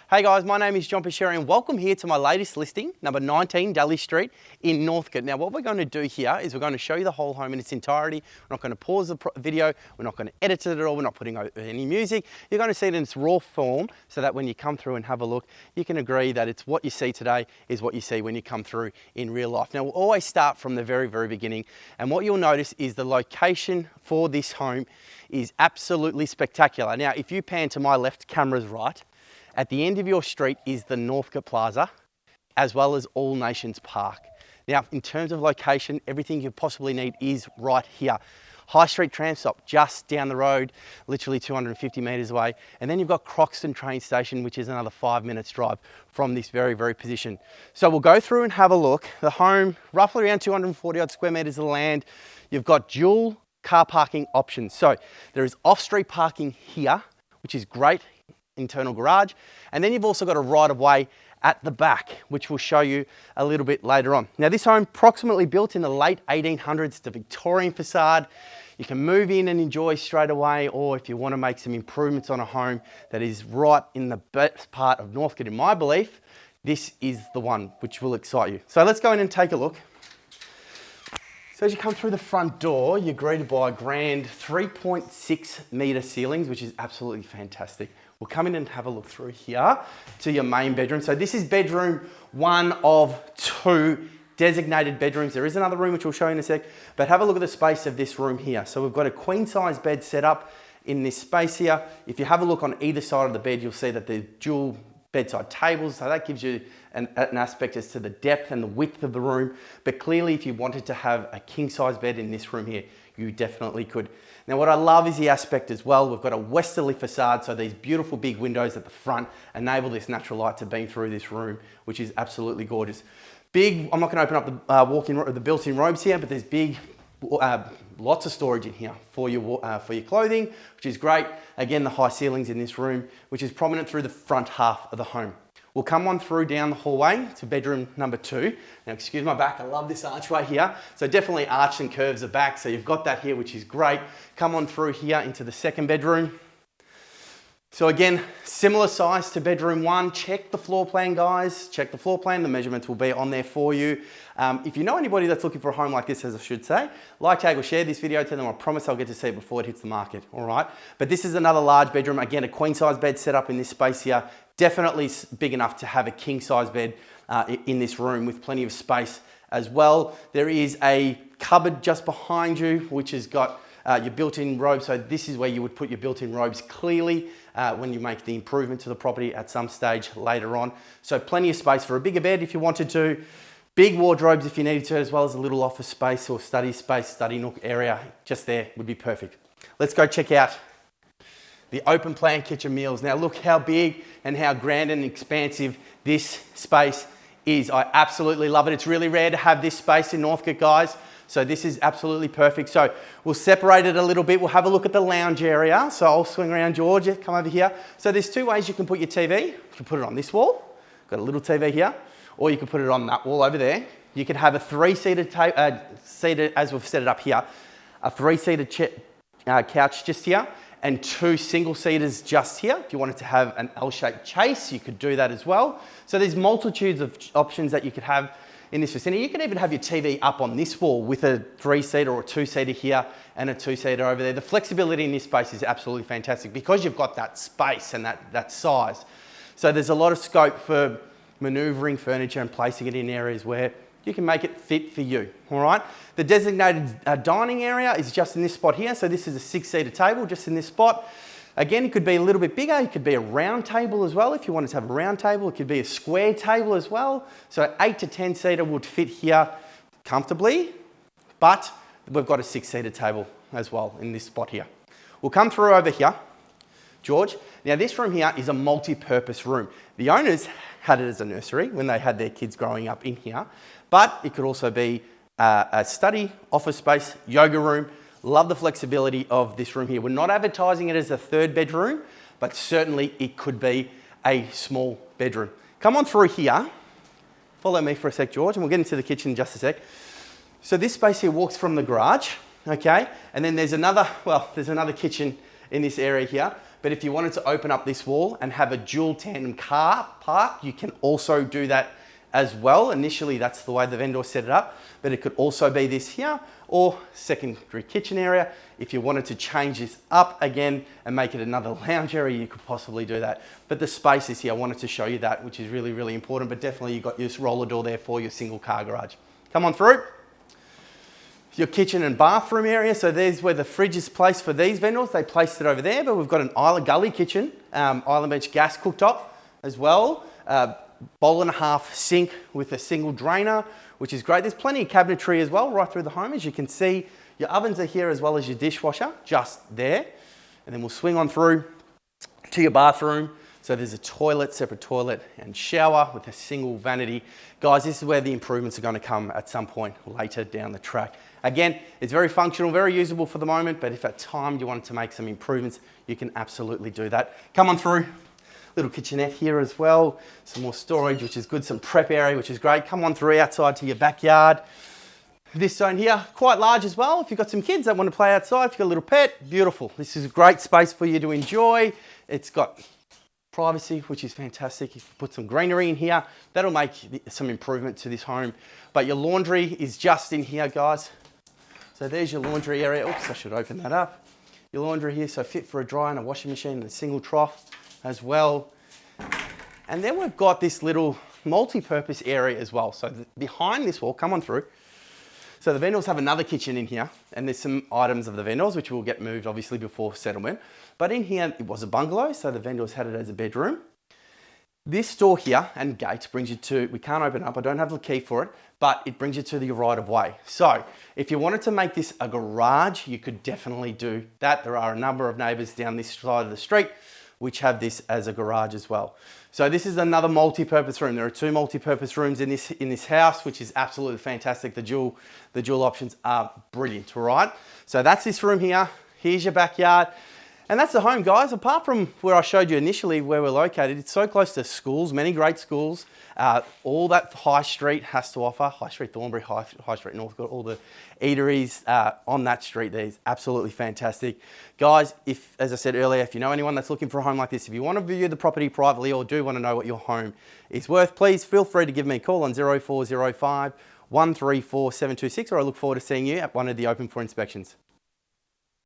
Hey guys, my name is John Picheri and welcome here to my latest listing, number 19 Daly Street in Northcote. Now what we're going to do here is we're going to show you the whole home in its entirety. We're not going to pause the video, we're not going to edit it at all, we're not putting any music. You're going to see it in its raw form so that when you come through and have a look, you can agree that it's what you see today is what you see when you come through in real life. Now we'll always start from the very beginning, and what you'll notice is the location for this home is absolutely spectacular. Now if you pan to my left, camera's right, at the end of your street is the Northcote Plaza, as well as All Nations Park. Now, in terms of location, everything you possibly need is right here. High Street tram stop just down the road, literally 250 metres away. And then you've got Croxton train station, which is another 5 minutes drive from this very position. So we'll go through and have a look. The home, roughly around 240 odd square metres of land. You've got dual car parking options. So there is off-street parking here, which is great. Internal garage, and then you've also got a right of way at the back, which we'll show you a little bit later on. Now this home, approximately built in the late 1800s, it's a Victorian facade. You can move in and enjoy straight away, or if you want to make some improvements on a home that is right in the best part of Northcote, in my belief, this is the one which will excite you. So let's go in and take a look. So as you come through the front door, you're greeted by grand 3.6 metre ceilings, which is absolutely fantastic. We'll come in and have a look through here to your main bedroom. So this is bedroom one of two designated bedrooms. There is another room which we'll show you in a sec, but have a look at the space of this room here. So we've got a queen size bed set up in this space here. If you have a look on either side of the bed, you'll see that they're dual bedside tables, so that gives you an aspect as to the depth and the width of the room. But clearly, if you wanted to have a king size bed in this room here, you definitely could. Now what I love is the aspect as well. We've got a westerly facade, so these beautiful big windows at the front enable this natural light to beam through this room, which is absolutely gorgeous. Big, I'm not going to open up the built-in robes here, but there's big, lots of storage in here for your clothing, which is great. Again, the high ceilings in this room, which is prominent through the front half of the home. We'll come on through down the hallway to bedroom number 2. Now, excuse my back, I love this archway here. So definitely arched and curves the back, so you've got that here, which is great. Come on through here into the second bedroom. So again, similar size to bedroom 1. Check the floor plan, guys. Check the floor plan. The measurements will be on there for you. If you know anybody that's looking for a home like this, as I should say, like, tag, or share this video to them. I promise I'll get to see it before it hits the market, all right? But this is another large bedroom. Again, a queen size bed set up in this space here. Definitely big enough to have a king size bed in this room with plenty of space as well. There is a cupboard just behind you, which has got your built-in robes. So this is where you would put your built-in robes clearly when you make the improvement to the property at some stage later on. So plenty of space for a bigger bed if you wanted to. Big wardrobes if you needed to, as well as a little office space or study space, study nook area just there would be perfect. Let's go check out the open plan kitchen meals. Now look how big and how grand and expansive this space is. I absolutely love it. It's really rare to have this space in Northcote, guys. So this is absolutely perfect. So we'll separate it a little bit. We'll have a look at the lounge area. So I'll swing around, George, come over here. So there's two ways you can put your TV. You can put it on this wall, got a little TV here, or you can put it on that wall over there. You can have a three-seated, as we've set it up here, a three-seated couch just here, and two single-seaters just here. If you wanted to have an L-shaped chase, you could do that as well. So there's multitudes of options that you could have in this vicinity. You can even have your TV up on this wall with a three-seater or a two-seater here and a two-seater over there. The flexibility in this space is absolutely fantastic because you've got that space and that size. So there's a lot of scope for maneuvering furniture and placing it in areas where you can make it fit for you, all right? The designated dining area is just in this spot here. So this is a 6-seater table just in this spot. Again, it could be a little bit bigger. It could be a round table as well. If you wanted to have a round table, it could be a square table as well. So 8 to 10-seater would fit here comfortably, but we've got a 6-seater table as well in this spot here. We'll come through over here, George. Now this room here is a multi-purpose room. The owners had it as a nursery when they had their kids growing up in here, but it could also be a study, office space, yoga room. Love the flexibility of this room here. We're not advertising it as a third bedroom, but certainly it could be a small bedroom. Come on through here. Follow me for a sec, George, and we'll get into the kitchen in just a sec. So this space here walks from the garage, okay? And then there's another kitchen in this area here. But if you wanted to open up this wall and have a dual tandem car park, you can also do that as well. Initially, that's the way the vendor set it up, but it could also be this here or secondary kitchen area. If you wanted to change this up again and make it another lounge area, you could possibly do that. But the space is here. I wanted to show you that, which is really, really important, but definitely you've got your roller door there for your single car garage. Come on through. Your kitchen and bathroom area. So there's where the fridge is placed for these vendors. They placed it over there, but we've got an island gully kitchen, island bench gas cooktop as well. Bowl and a half sink with a single drainer, which is great. There's plenty of cabinetry as well right through the home. As you can see, your ovens are here as well as your dishwasher just there. And then we'll swing on through to your bathroom. So there's a toilet, separate toilet and shower with a single vanity. Guys, this is where the improvements are going to come at some point later down the track. Again, it's very functional, very usable for the moment, but if at time you wanted to make some improvements, you can absolutely do that. Come on through. Little kitchenette here as well. Some more storage, which is good. Some prep area, which is great. Come on through outside to your backyard. This zone here, quite large as well. If you've got some kids that want to play outside, if you've got a little pet, beautiful. This is a great space for you to enjoy. It's got privacy, which is fantastic. If you put some greenery in here, that'll make some improvement to this home. But your laundry is just in here, guys. So there's your laundry area. Oops, I should open that up. Your laundry here, so fit for a dryer and a washing machine and a single trough as well. And then we've got this little multi-purpose area as well. So behind this wall, come on through. So the vendors have another kitchen in here, and there's some items of the vendors which will get moved obviously before settlement. But in here, it was a bungalow, so the vendors had it as a bedroom. This door here and gate brings you to, we can't open up, I don't have the key for it, but it brings you to the right of way. So if you wanted to make this a garage, you could definitely do that. There are a number of neighbors down this side of the street which have this as a garage as well. So this is another multi-purpose room. There are two multi-purpose rooms in this house, which is absolutely fantastic. The dual options are brilliant, all right? So that's this room here. Here's your backyard. And that's the home, guys. Apart from where I showed you initially where we're located, it's so close to schools, many great schools. All that High Street has to offer, High Street Thornbury, High Street Northcote, all the eateries on that street there is absolutely fantastic. Guys, if, as I said earlier, if you know anyone that's looking for a home like this, if you want to view the property privately or do want to know what your home is worth, please feel free to give me a call on 0405 134 726, or I look forward to seeing you at one of the open for inspections.